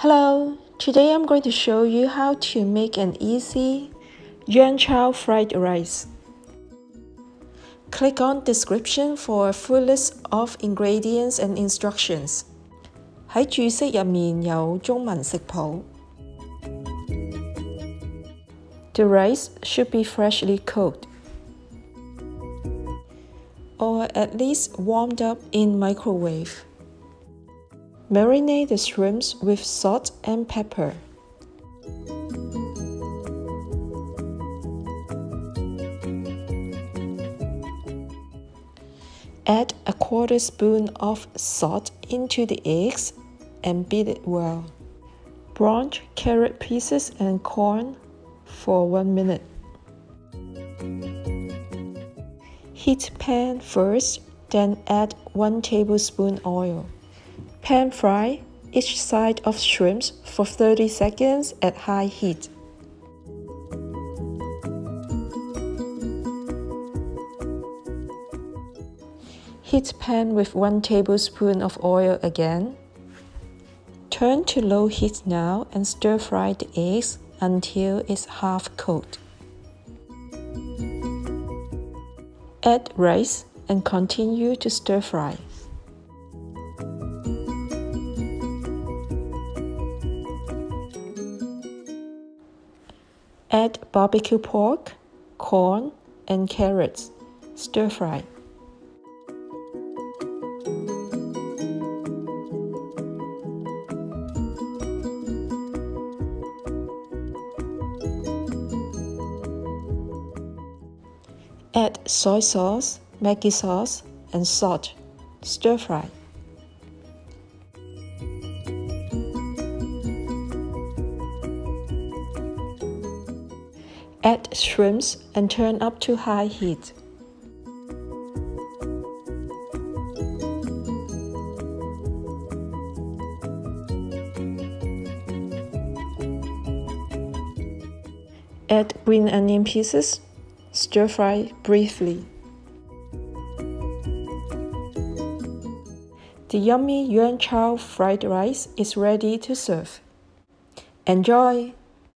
Hello, today I'm going to show you how to make an easy Yeung Chow fried rice. Click on description for a full list of ingredients and instructions. 喺注釋入面有中文食譜。The rice should be freshly cooked, or at least warmed up in microwave. Marinate the shrimps with salt and pepper. Add a quarter spoon of salt into the eggs and beat it well. Blanch carrot pieces and corn for 1 minute. Heat pan first, then add 1 tablespoon oil. Pan fry each side of shrimps for 30 seconds at high heat. Heat pan with 1 tablespoon of oil again. Turn to low heat now and stir fry the eggs until it's half cooked. Add rice and continue to stir fry. Add BBQ pork, corn, and carrots. Stir fry. Add soy sauce, Maggi sauce, and salt. Stir fry. Add shrimps and turn up to high heat. Add green onion pieces. Stir fry briefly. The yummy Yeung Chow fried rice is ready to serve. Enjoy!